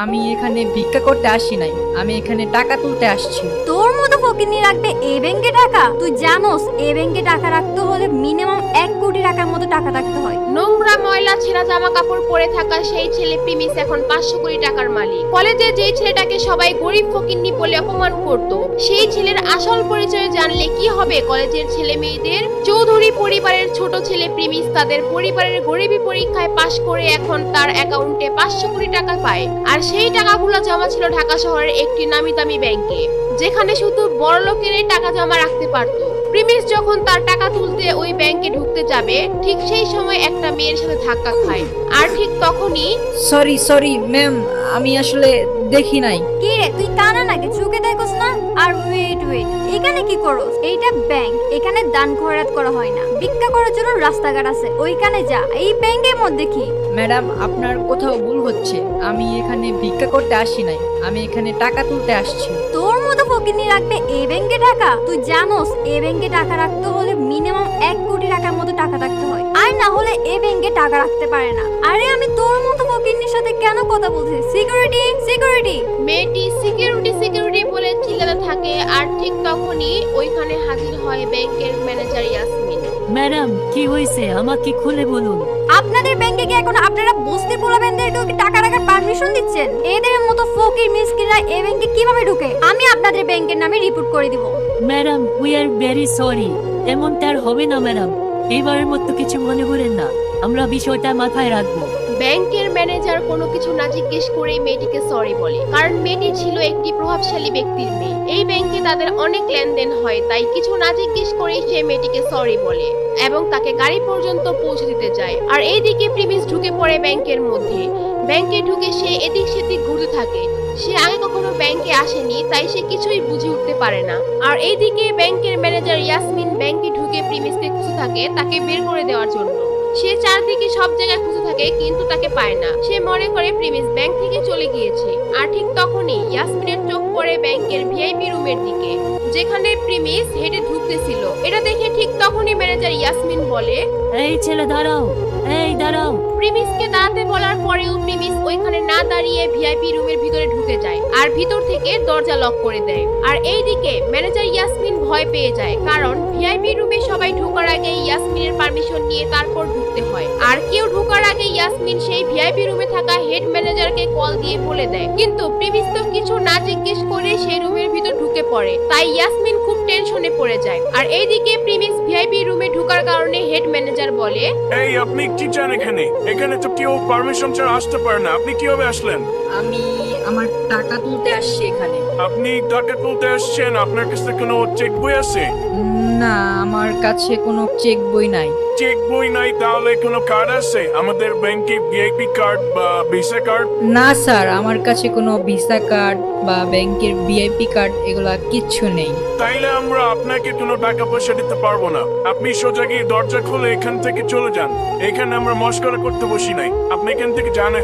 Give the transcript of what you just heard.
আমি এখানে ভিক্ষা করতে আসি নাই, আমি এখানে টাকা তুলতে আসছি। তোর মতো ফকিন্নি রাখবে এই ব্যাংকে টাকা? তুই জানোস এই ব্যাংকে টাকা রাখতে হলে মিনিমাম 1 কোটি টাকার মতো টাকা রাখতে হয়। নোংরা ময়লা ছেঁড়া জামা কাপড় পরে থাকা সেই ছেলে প্রিমিস এখন 500 কোটি টাকার মালিক। কলেজে যেই ছেলেটাকে সবাই গরিব ফকিন্নি বলে অপমান করত, সেই ছেলের আসল পরিচয় জানলে কি হবে কলেজের ছেলে মেয়েদের? চৌধুরী পরিবারের ছোট ছেলে প্রিমিস তাদের পরিবারের গরিবী পরীক্ষায় পাশ করে এখন তার অ্যাকাউন্টে 500 কোটি টাকা পায়। আর সেই টাকাগুলো জমা ছিল ঢাকা শহরের একটি নামি দামি ব্যাংকে, যেখানে শুধু বড় লোকেরাই টাকা জমা রাখতে পারত। প্রিমিস যখন তার টাকা তুলতে ওই ব্যাংকে ঢুকতে যাবে, ঠিক সেই সময় একটা মেয়ের সাথে ধাক্কা খায়। আর ঠিক তখনই সরি ম্যাম, আমি আসলে দেখি নাই। কি রে, তুই কানা নাকি? চোখে দেখোস না? আর ওয়েট, এখানে কি করস? এইটা ব্যাংক, এখানে দান খয়রাত করা হয় না। ভিক্ষা করার জন্য রাস্তাঘাট আছে, ওইখানে যা। এই ব্যাংকের মধ্যে কি? ম্যাডাম, আপনার কোথাও ভুল হচ্ছে। আমি এখানে ভিক্ষা করতে আসি নাই, আমি এখানে টাকা তুলতে আসছি। তোর মতো ফকিন্নি রাখবে এই ব্যাংকে টাকা? তুই জানোস এই ব্যাংকে টাকা রাখতে হলে মিনিমাম 1 কোটি টাকার মতো টাকা রাখতে হয়, আর না হলে এই ব্যাংকে টাকা রাখতে পারে না। আরে আমি তোর মতো ফকিন্নির সাথে কেন কথা বলছি? সিকিউরিটি। মেয়েটি সিকিউরিটি বলে চিল্লাতে থাকে। আর ঠিক তখনই ওইখানে হাজির হয় ব্যাংকের ম্যানেজার ইয়াসমিন। ম্যাডাম, কি হয়েছে আমাকে খুলে বলুন। আপনাদের ব্যাংকে কি এখন আপনারা বস্তি পোলাবেনদেরকেও কি টাকা রাখার পারমিশন দিচ্ছেন? এদের মতো ফকির মিসকিনরা এই ব্যাংকে কিভাবে ঢুকে? আমি আপনাদের ব্যাংকের নামে রিপোর্ট করে দিব। Madam, we are very sorry. এমনটা আর হবে না ম্যাডাম, এবারের মতো কিছু মনে করেন না, আমরা বিষয়টা মাথায় রাখবো। ব্যাংকের ম্যানেজার কোনো কিছু না জিজ্ঞেস করেই মেয়েটিকে সরি বলে, কারণ মেয়েটি ছিল একটি প্রভাবশালী ব্যক্তির মেয়ে। এই ব্যাংকে তাদের অনেক লেনদেন হয়, তাই কিছু না জিজ্ঞেস করেই সে মেয়েটিকে সরি বলে এবং তাকে গাড়ি পর্যন্ত পৌঁছে দিতে যায়। আর এইদিকে প্রিমিস ঢুকে পড়ে ব্যাংকের মধ্যে। ব্যাংকে ঢুকে সে এদিক সেদিক ঘুরতে থাকে। সে আগে কখনো ব্যাংকে আসেনি, তাই সে কিছুই বুঝে উঠতে পারে না। আর এইদিকে ব্যাংকের ম্যানেজার ইয়াসমিন ব্যাংকে ঢুকে প্রিমিসকে খুঁজে থাকে তাকে বের করে দেওয়ার জন্য। সে চারদিকে সব জায়গায় খুঁজে থাকে কিন্তু তাকে পায় না। সে মনে করে প্রিমিস ব্যাংক থেকে চলে গিয়েছে। আর ঠিক তখনই ইয়াসমিনের চোখ পড়ে ব্যাংকের ভিআইপি রুমের দিকে, যেখানে প্রিমিস হেঁটে ঢুকতেছিল। এটা দেখে ঠিক তখনই ম্যানেজার ইয়াসমিন বলে, এই ছেলে দাঁড়াও, এই দাঁড়াও। প্রিমিসকে দাঁড়াতে বলার পরেও প্রিমিস ওইখানে না দাঁড়িয়ে ভিআইপি রুমের ভিতরে ঢুকে যায় আর ভিতর থেকে দরজা লক করে দেয়। আর এইদিকে ম্যানেজার ইয়াসমিন ভয় পেয়ে যায়, কারণ ভিআইপি রুমে সবাই ঢোকার আগে ইয়াসমিনের পারমিশন নিয়ে তারপর ঢুকতে হয়। আর কেউ ঢোকার আগে ইয়াসমিন সেই ভিআইপি রুমে থাকা হেড ম্যানেজারকে কল দিয়ে বলে দেয়, কিন্তু প্রিমিস তো কিছু না জিজ্ঞেস করে সেই রুমের ভিতর ঢুকে পড়ে। তাই ইয়াসমিন খুব টেনশনে পড়ে যায়। আর এইদিকে প্রিমিস ভিআইপি রুমে ঢোকার কারণে হেড ম্যানেজার বলে, এই আপনি কি চান এখানে? এখানে তো কেউ পারমিশন ছাড়া আসতে পারে না, আপনি কিভাবে আসলেন? আমি আমার টাকা তুলতে আসছি এখানে। আপনি টাকা তুলতে আসছেন, আপনার কাছে কোনো চেক বই আছে? না, আমার কাছে কোনো চেক বই নাই। চেক বই নাই, তাহলে কোনো কার্ড আছে? আমাদের ব্যাংকে ভিআইপি কার্ড বা ভিসা কার্ড? না স্যার, আমার কাছে কোনো ভিসা কার্ড বা ব্যাংকের ভিআইপি কার্ড এগুলা কিচ্ছু নেই। তাইলে আমরা আপনাকে কোনো টাকা পয়সা দিতে পারবো না। আপনি সোজা গিয়ে দরজা খুলে এখান থেকে চলে যান। এখানে আমরা মস্করা করতে বসি নাই, আপনি এখান থেকে যান।